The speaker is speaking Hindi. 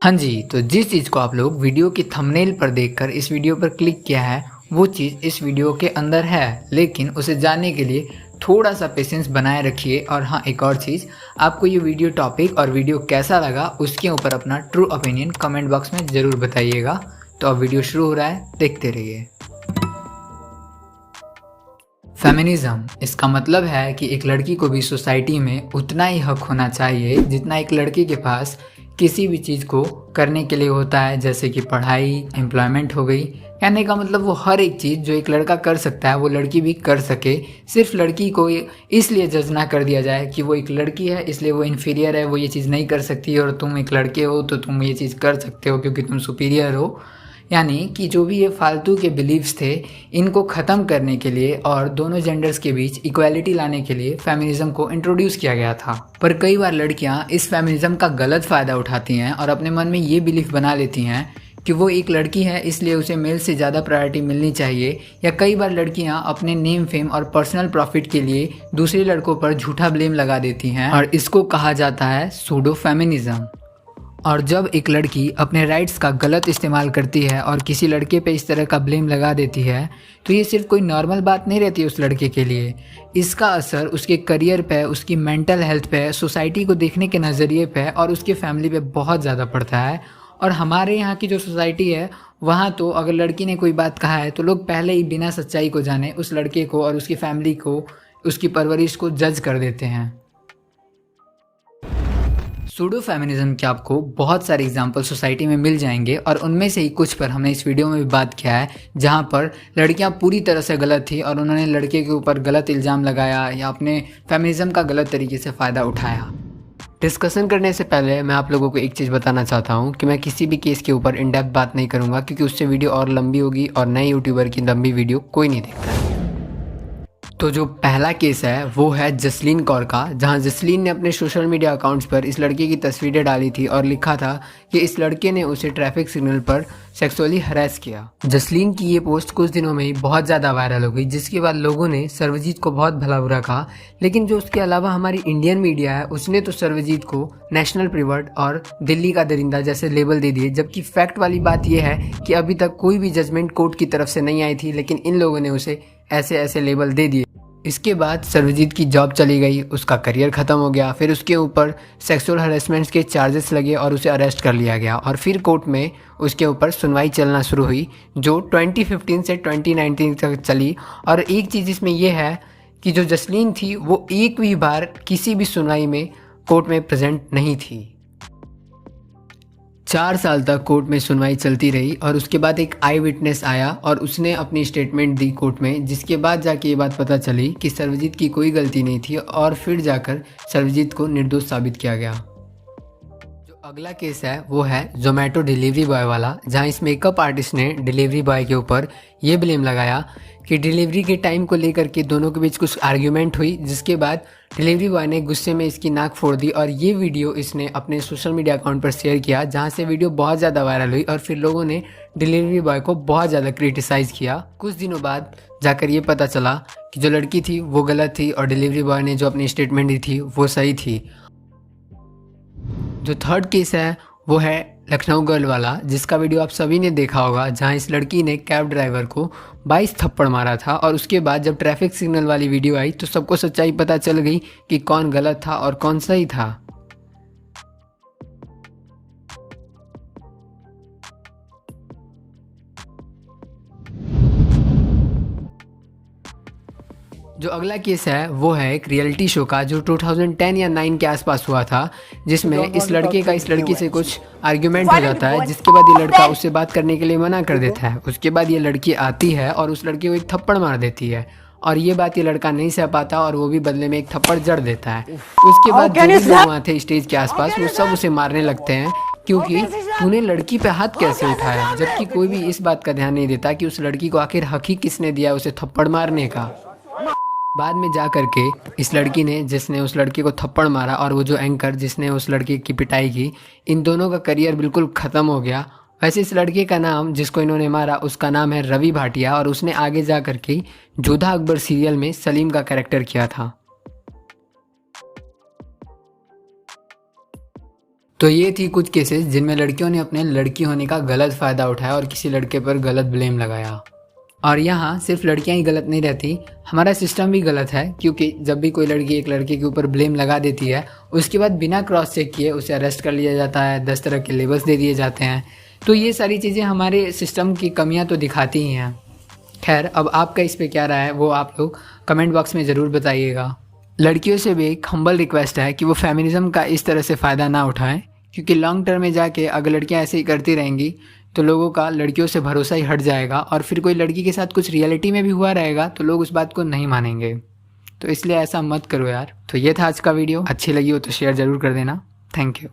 हाँ जी, तो जिस चीज़ को आप लोग वीडियो की थंबनेल पर देखकर इस वीडियो पर क्लिक किया है, वो चीज़ इस वीडियो के अंदर है, लेकिन उसे जानने के लिए थोड़ा सा पेशेंस बनाए रखिए। और हाँ, एक और चीज़, आपको ये वीडियो टॉपिक और वीडियो कैसा लगा उसके ऊपर अपना ट्रू ओपिनियन कमेंट बॉक्स में ज़रूर बताइएगा। तो अब वीडियो शुरू हो रहा है, देखते रहिए। फेमिनिज्म, इसका मतलब है कि एक लड़की को भी सोसाइटी में उतना ही हक होना चाहिए जितना एक लड़के के पास किसी भी चीज़ को करने के लिए होता है, जैसे कि पढ़ाई, एम्प्लॉयमेंट हो गई। कहने का मतलब वो हर एक चीज़ जो एक लड़का कर सकता है वो लड़की भी कर सके। सिर्फ लड़की को इसलिए जज ना कर दिया जाए कि वो एक लड़की है इसलिए वो इन्फीरियर है, वो ये चीज़ नहीं कर सकती, और तुम एक लड़के हो तो तुम ये चीज़ कर सकते हो क्योंकि तुम सुपीरियर हो। यानी कि जो भी ये फालतू के बिलीव्स थे, इनको ख़त्म करने के लिए और दोनों जेंडर्स के बीच इक्वालिटी लाने के लिए फेमिनिज्म को इंट्रोड्यूस किया गया था। पर कई बार लड़कियां इस फेमिनिज्म का गलत फ़ायदा उठाती हैं और अपने मन में ये बिलीफ बना लेती हैं कि वो एक लड़की है इसलिए उसे मेल से ज़्यादा प्रायोरिटी मिलनी चाहिए। या कई बार लड़कियां अपने नेम, फेम और पर्सनल प्रॉफिट के लिए दूसरे लड़कों पर झूठा ब्लेम लगा देती हैं, और इसको कहा जाता है सूडो फेमिनिज्म। और जब एक लड़की अपने राइट्स का गलत इस्तेमाल करती है और किसी लड़के पे इस तरह का ब्लेम लगा देती है, तो ये सिर्फ कोई नॉर्मल बात नहीं रहती उस लड़के के लिए। इसका असर उसके करियर पे, उसकी मेंटल हेल्थ पे, सोसाइटी को देखने के नज़रिए पे और उसके फैमिली पे बहुत ज़्यादा पड़ता है। और हमारे यहाँ की जो सोसाइटी है, वहाँ तो अगर लड़की ने कोई बात कहा है तो लोग पहले ही बिना सच्चाई को जाने उस लड़के को और उसकी फैमिली को, उसकी परवरिश को जज कर देते हैं। सूडो फेमिनिज्म के आपको बहुत सारे एग्जाम्पल सोसाइटी में मिल जाएंगे, और उनमें से ही कुछ पर हमने इस वीडियो में भी बात किया है, जहां पर लड़कियां पूरी तरह से गलत थी और उन्होंने लड़के के ऊपर गलत इल्ज़ाम लगाया या अपने फेमिनिज्म का गलत तरीके से फ़ायदा उठाया। डिस्कशन करने से पहले मैं आप लोगों को एक चीज़ बताना चाहता हूँ कि मैं किसी भी केस के ऊपर इन डेप्थ बात नहीं करूँगा, क्योंकि उससे वीडियो और लंबी होगी और नए यूट्यूबर की लंबी वीडियो कोई नहीं देखता है। तो जो पहला केस है वो है जसलीन कौर का, जहां जसलीन ने अपने सोशल मीडिया अकाउंट्स पर इस लड़के की तस्वीरें डाली थी और लिखा था कि इस लड़के ने उसे ट्रैफिक सिग्नल पर सेक्सुअली हरास किया। जसलीन की ये पोस्ट कुछ दिनों में ही बहुत ज़्यादा वायरल हो गई, जिसके बाद लोगों ने सर्वजीत को बहुत भला बुरा कहा। लेकिन जो उसके अलावा हमारी इंडियन मीडिया है, उसने तो सर्वजीत को नेशनल प्रिवर्ट और दिल्ली का दरिंदा जैसे लेबल दे दिए। जबकि फैक्ट वाली बात यह है कि अभी तक कोई भी जजमेंट कोर्ट की तरफ से नहीं आई थी, लेकिन इन लोगों ने उसे ऐसे ऐसे लेबल दे दिए। इसके बाद सर्वजीत की जॉब चली गई, उसका करियर ख़त्म हो गया, फिर उसके ऊपर सेक्सुअल हरेसमेंट्स के चार्जेस लगे और उसे अरेस्ट कर लिया गया। और फिर कोर्ट में उसके ऊपर सुनवाई चलना शुरू हुई, जो 2015 से 2019 तक चली। और एक चीज़ इसमें यह है कि जो जसलीन थी वो एक भी बार किसी भी सुनवाई में कोर्ट में प्रेजेंट नहीं थी। 4 साल तक कोर्ट में सुनवाई चलती रही और उसके बाद एक आई विटनेस आया और उसने अपनी स्टेटमेंट दी कोर्ट में, जिसके बाद जाके ये बात पता चली कि सर्वजीत की कोई गलती नहीं थी और फिर जाकर सर्वजीत को निर्दोष साबित किया गया। जो अगला केस है वो है जोमेटो डिलीवरी बॉय वाला, जहां इस मेकअप आर्टिस्ट ने डिलीवरी बॉय के ऊपर ये ब्लेम लगाया कि डिलीवरी के टाइम को लेकर के दोनों के बीच कुछ आर्ग्यूमेंट हुई, जिसके बाद डिलीवरी बॉय ने गुस्से में इसकी नाक फोड़ दी। और ये वीडियो इसने अपने सोशल मीडिया अकाउंट पर शेयर किया, जहां से वीडियो बहुत ज़्यादा वायरल हुई और फिर लोगों ने डिलीवरी बॉय को बहुत ज़्यादा क्रिटिसाइज़ किया। कुछ दिनों बाद जाकर ये पता चला कि जो लड़की थी वो गलत थी और डिलीवरी बॉय ने जो अपनी स्टेटमेंट दी थी वो सही थी। जो थर्ड केस है वो है लखनऊ गर्ल वाला, जिसका वीडियो आप सभी ने देखा होगा, जहां इस लड़की ने कैब ड्राइवर को 22 थप्पड़ मारा था। और उसके बाद जब ट्रैफिक सिग्नल वाली वीडियो आई तो सबको सच्चाई पता चल गई कि कौन गलत था और कौन सही था। जो अगला केस है वो है एक रियलिटी शो का, जो 2010 या 9 के आसपास हुआ था, जिसमें इस लड़के का इस लड़की से कुछ आर्ग्यूमेंट हो जाता है, जिसके बाद ये लड़का उससे बात करने के लिए मना कर देता है। उसके बाद ये लड़की आती है और उस लड़के को एक थप्पड़ मार देती है, और ये बात ये लड़का नहीं सह पाता और वो भी बदले में एक थप्पड़ जड़ देता है। उसके बाद जो भी लोग वहाँ थे स्टेज के आसपास, वो सब उसे मारने लगते हैं क्योंकि तूने लड़की पे हाथ कैसे उठाया, जबकि कोई भी इस बात का ध्यान नहीं देता कि उस लड़की को आखिर हक ही किसने दिया उसे थप्पड़ मारने का। बाद में जा कर के इस लड़की ने, जिसने उस लड़के को थप्पड़ मारा, और वो जो एंकर जिसने उस लड़के की पिटाई की, इन दोनों का करियर बिल्कुल ख़त्म हो गया। वैसे इस लड़के का नाम, जिसको इन्होंने मारा, उसका नाम है रवि भाटिया, और उसने आगे जा कर के जोधा अकबर सीरियल में सलीम का कैरेक्टर किया था। तो ये थी कुछ केसेस जिनमें लड़कियों ने अपने लड़की होने का गलत फ़ायदा उठाया और किसी लड़के पर गलत ब्लेम लगाया। और यहाँ सिर्फ लड़कियाँ ही गलत नहीं रहती, हमारा सिस्टम भी गलत है, क्योंकि जब भी कोई लड़की एक लड़के के ऊपर ब्लेम लगा देती है उसके बाद बिना क्रॉस चेक किए उसे अरेस्ट कर लिया जाता है, 10 तरह के लेबल्स दे दिए जाते हैं। तो ये सारी चीज़ें हमारे सिस्टम की कमियाँ तो दिखाती ही हैं। खैर, अब आपका इस पे क्या राय है वो आप लोग कमेंट बॉक्स में ज़रूर बताइएगा। लड़कियों से भी एक हम्बल रिक्वेस्ट है कि वो फेमिनिज्म का इस तरह से फ़ायदा ना उठाएं, क्योंकि लॉन्ग टर्म में जाके अगर लड़कियां ऐसे ही करती रहेंगी तो लोगों का लड़कियों से भरोसा ही हट जाएगा और फिर कोई लड़की के साथ कुछ रियलिटी में भी हुआ रहेगा तो लोग उस बात को नहीं मानेंगे। तो इसलिए ऐसा मत करो यार। तो ये था आज का वीडियो, अच्छी लगी हो तो शेयर ज़रूर कर देना। Thank you.